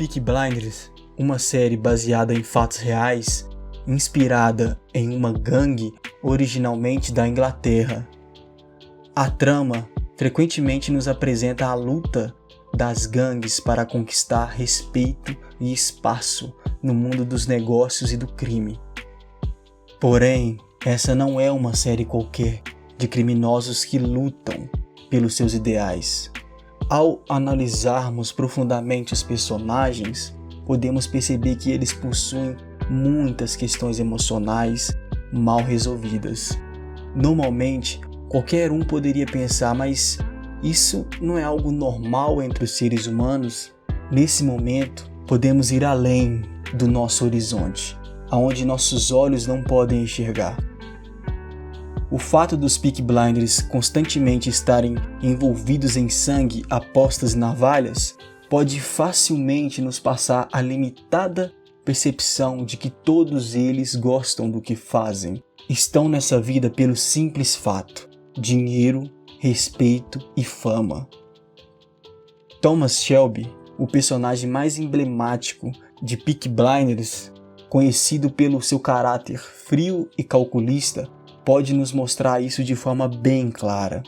Peaky Blinders, uma série baseada em fatos reais, inspirada em uma gangue originalmente da Inglaterra. A trama frequentemente nos apresenta a luta das gangues para conquistar respeito e espaço no mundo dos negócios e do crime. Porém, essa não é uma série qualquer de criminosos que lutam pelos seus ideais. Ao analisarmos profundamente os personagens, podemos perceber que eles possuem muitas questões emocionais mal resolvidas. Normalmente, qualquer um poderia pensar, mas isso não é algo normal entre os seres humanos? Nesse momento, podemos ir além do nosso horizonte, aonde nossos olhos não podem enxergar. O fato dos Peaky Blinders constantemente estarem envolvidos em sangue, apostas e navalhas pode facilmente nos passar a limitada percepção de que todos eles gostam do que fazem. Estão nessa vida pelo simples fato: dinheiro, respeito e fama. Thomas Shelby, o personagem mais emblemático de Peaky Blinders, conhecido pelo seu caráter frio e calculista, pode nos mostrar isso de forma bem clara.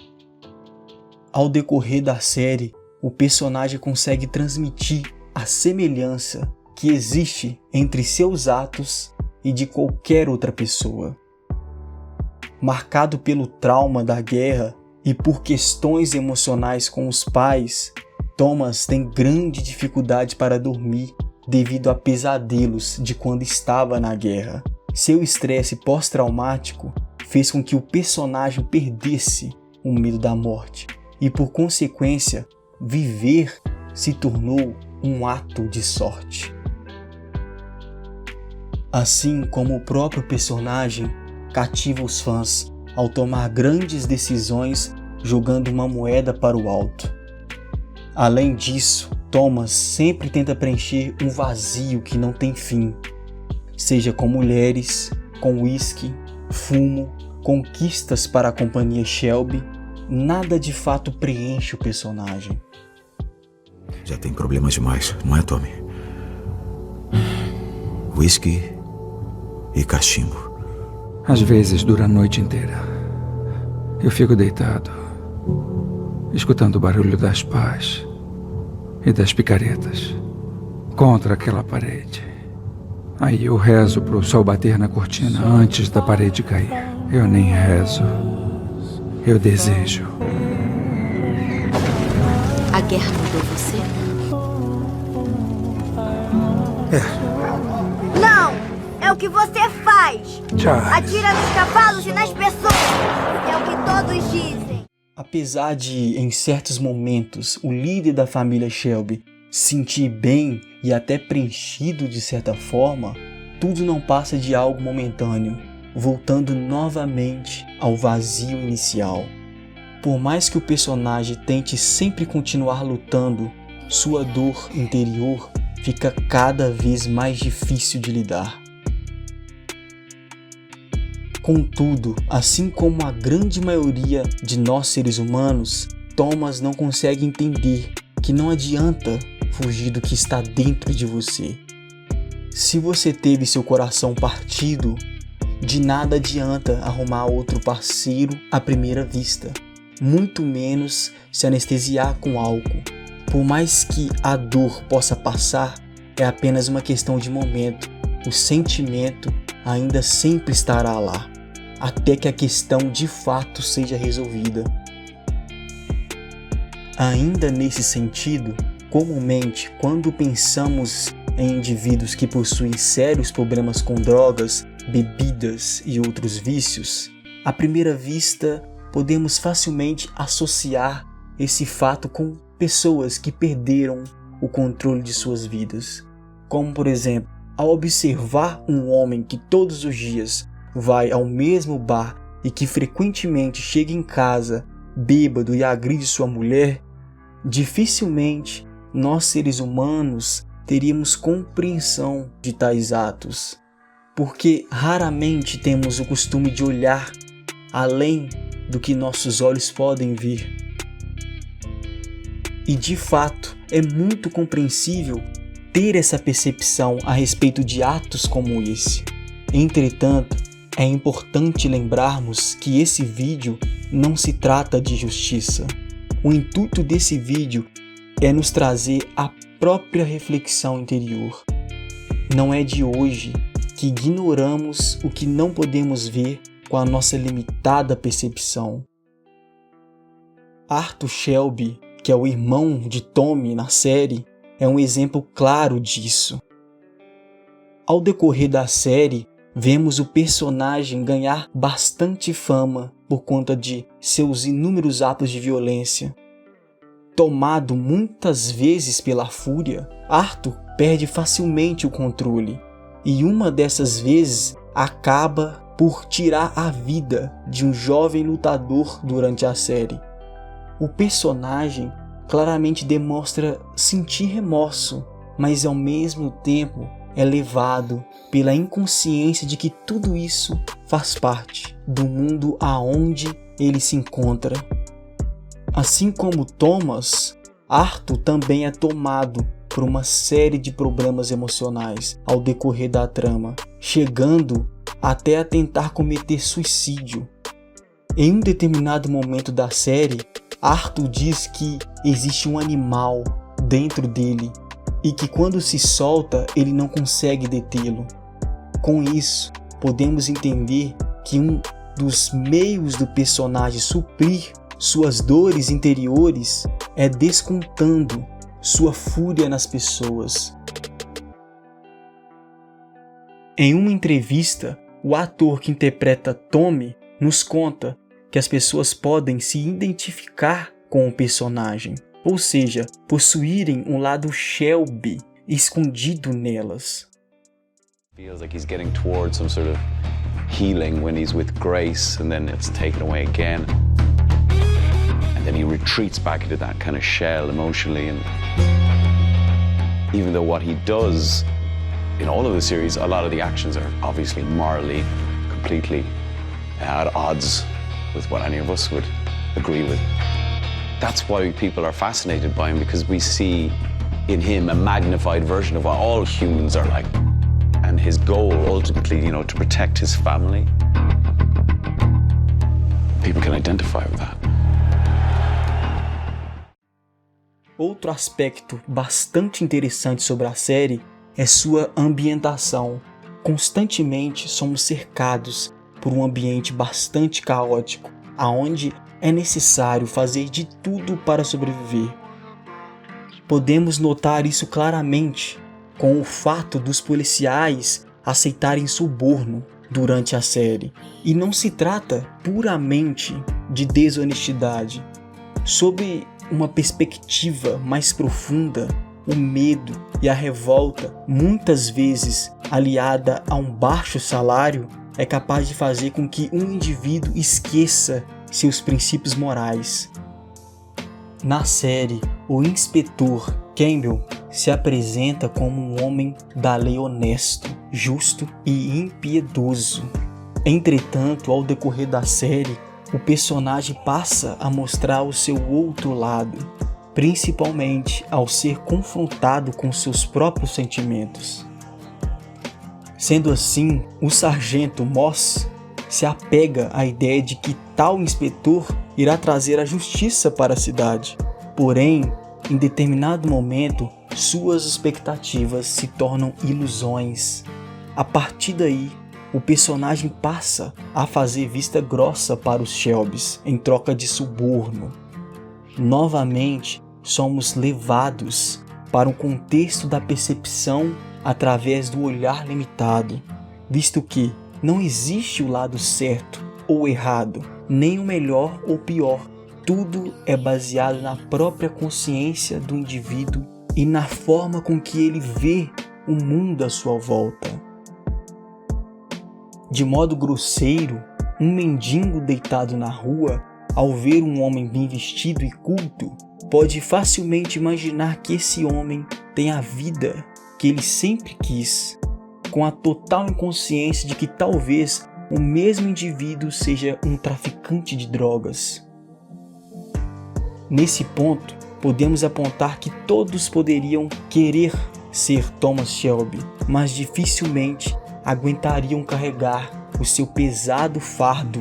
Ao decorrer da série, o personagem consegue transmitir a semelhança que existe entre seus atos e de qualquer outra pessoa. Marcado pelo trauma da guerra e por questões emocionais com os pais, Thomas tem grande dificuldade para dormir devido a pesadelos de quando estava na guerra. Seu estresse pós-traumático fez com que o personagem perdesse o medo da morte e, por consequência, viver se tornou um ato de sorte. Assim como o próprio personagem cativa os fãs ao tomar grandes decisões jogando uma moeda para o alto. Além disso, Thomas sempre tenta preencher um vazio que não tem fim, seja com mulheres, com uísque, fumo, conquistas para a companhia Shelby. Nada de fato preenche o personagem. Já tem problemas demais, não é, Tommy? Whisky e cachimbo. Às vezes dura a noite inteira. Eu fico deitado, escutando o barulho das pás e das picaretas contra aquela parede. Aí eu rezo pro sol bater na cortina antes da parede cair. Eu nem rezo. Eu desejo. A guerra mudou você? Não! É o que você faz! Charles. Atira nos cavalos e nas pessoas! É o que todos dizem! Apesar de, em certos momentos, o líder da família Shelby se sentir bem e até preenchido de certa forma, tudo não passa de algo momentâneo, voltando novamente ao vazio inicial. Por mais que o personagem tente sempre continuar lutando, sua dor interior fica cada vez mais difícil de lidar. Contudo, assim como a grande maioria de nós seres humanos, Thomas não consegue entender que não adianta fugir do que está dentro de você. Se você teve seu coração partido, de nada adianta arrumar outro parceiro à primeira vista, muito menos se anestesiar com álcool. Por mais que a dor possa passar, é apenas uma questão de momento. O sentimento ainda sempre estará lá, até que a questão de fato seja resolvida. Ainda nesse sentido, comumente, quando pensamos em indivíduos que possuem sérios problemas com drogas, bebidas e outros vícios, à primeira vista podemos facilmente associar esse fato com pessoas que perderam o controle de suas vidas. Como, por exemplo, ao observar um homem que todos os dias vai ao mesmo bar e que frequentemente chega em casa bêbado e agride sua mulher, dificilmente nós seres humanos teríamos compreensão de tais atos, porque raramente temos o costume de olhar além do que nossos olhos podem ver. E de fato é muito compreensível ter essa percepção a respeito de atos como esse. Entretanto, é importante lembrarmos que esse vídeo não se trata de justiça. O intuito desse vídeo é nos trazer a própria reflexão interior. Não é de hoje que ignoramos o que não podemos ver com a nossa limitada percepção. Arthur Shelby, que é o irmão de Tommy na série, é um exemplo claro disso. Ao decorrer da série, vemos o personagem ganhar bastante fama por conta de seus inúmeros atos de violência. Tomado muitas vezes pela fúria, Arthur perde facilmente o controle e uma dessas vezes acaba por tirar a vida de um jovem lutador durante a série. O personagem claramente demonstra sentir remorso, mas ao mesmo tempo é levado pela inconsciência de que tudo isso faz parte do mundo aonde ele se encontra. Assim como Thomas, Arthur também é tomado por uma série de problemas emocionais ao decorrer da trama, chegando até a tentar cometer suicídio. Em um determinado momento da série, Arthur diz que existe um animal dentro dele e que quando se solta ele não consegue detê-lo. Com isso, podemos entender que um dos meios do personagem suprir suas dores interiores é descontando sua fúria nas pessoas. Em uma entrevista, o ator que interpreta Tommy nos conta que as pessoas podem se identificar com o personagem, ou seja, possuírem um lado Shelby escondido nelas. Feels like he's getting towards some sort of healing when he's with Grace, and then it's taken away again. And then he retreats back into that kind of shell emotionally, and even though what he does in all of the series, a lot of the actions are obviously morally completely at odds with what any of us would agree with. That's why people are fascinated by him, because we see in him a magnified version of what all humans are like. And his goal ultimately, to protect his family. People can identify with that. Outro aspecto bastante interessante sobre a série é sua ambientação. Constantemente somos cercados por um ambiente bastante caótico, aonde é necessário fazer de tudo para sobreviver. Podemos notar isso claramente com o fato dos policiais aceitarem suborno durante a série. E não se trata puramente de desonestidade. Sob uma perspectiva mais profunda, o medo e a revolta, muitas vezes aliada a um baixo salário, é capaz de fazer com que um indivíduo esqueça seus princípios morais. Na série, o inspetor Campbell se apresenta como um homem da lei honesto, justo e impiedoso. Entretanto, ao decorrer da série, o personagem passa a mostrar o seu outro lado, principalmente ao ser confrontado com seus próprios sentimentos. Sendo assim, o sargento Moss se apega à ideia de que tal inspetor irá trazer a justiça para a cidade. Porém, em determinado momento, suas expectativas se tornam ilusões. A partir daí, o personagem passa a fazer vista grossa para os Shelbys em troca de suborno. Novamente, somos levados para um contexto da percepção através do olhar limitado, visto que não existe o lado certo ou errado, nem o melhor ou pior. Tudo é baseado na própria consciência do indivíduo e na forma com que ele vê o mundo à sua volta. De modo grosseiro, um mendigo deitado na rua, ao ver um homem bem vestido e culto, pode facilmente imaginar que esse homem tem a vida que ele sempre quis, com a total inconsciência de que talvez o mesmo indivíduo seja um traficante de drogas. Nesse ponto, podemos apontar que todos poderiam querer ser Thomas Shelby, mas dificilmente aguentariam carregar o seu pesado fardo.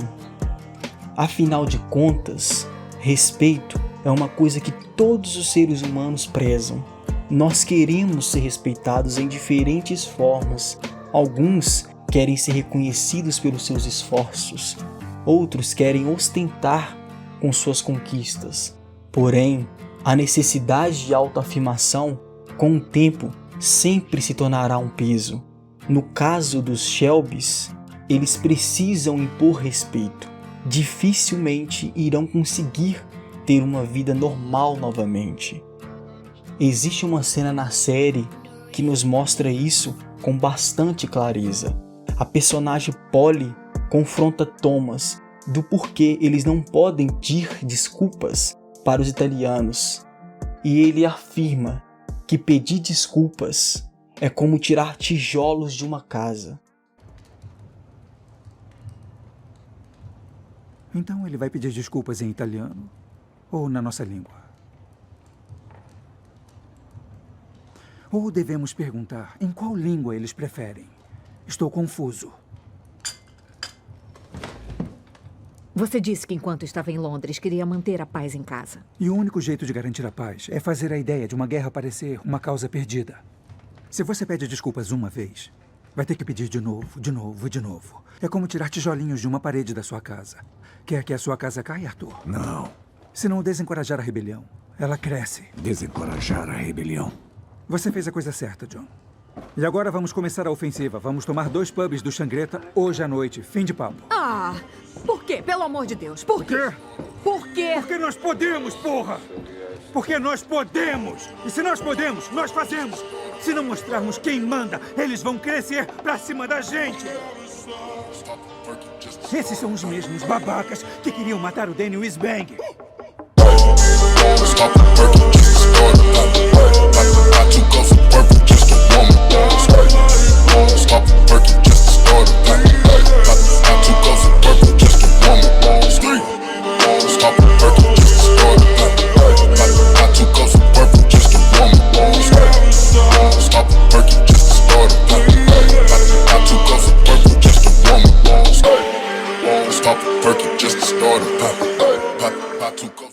Afinal de contas, respeito é uma coisa que todos os seres humanos prezam. Nós queremos ser respeitados em diferentes formas. Alguns querem ser reconhecidos pelos seus esforços, outros querem ostentar com suas conquistas. Porém, a necessidade de autoafirmação, com o tempo, sempre se tornará um peso. No caso dos Shelbys, eles precisam impor respeito. Dificilmente irão conseguir ter uma vida normal novamente. Existe uma cena na série que nos mostra isso com bastante clareza. A personagem Polly confronta Thomas do porquê eles não podem pedir desculpas para os italianos. E ele afirma que pedir desculpas é como tirar tijolos de uma casa. Então ele vai pedir desculpas em italiano ou na nossa língua? Ou devemos perguntar em qual língua eles preferem? Estou confuso. Você disse que enquanto estava em Londres queria manter a paz em casa. E o único jeito de garantir a paz é fazer a ideia de uma guerra parecer uma causa perdida. Se você pede desculpas uma vez, vai ter que pedir de novo, de novo e de novo. É como tirar tijolinhos de uma parede da sua casa. Quer que a sua casa caia, Arthur? Não. Se não desencorajar a rebelião, ela cresce. Desencorajar a rebelião. Você fez a coisa certa, John. E agora vamos começar a ofensiva. Vamos tomar 2 pubs do Xangreta hoje à noite. Fim de papo. Ah, por quê? Pelo amor de Deus, por quê? Por quê? Porque nós podemos, porra! Porque nós podemos! E se nós podemos, nós fazemos! Se não mostrarmos quem manda, eles vão crescer pra cima da gente! Esses são os mesmos babacas que queriam matar o Daniel Isbang. Stop a perky just to start a pop. Pop, pop, 2 goes.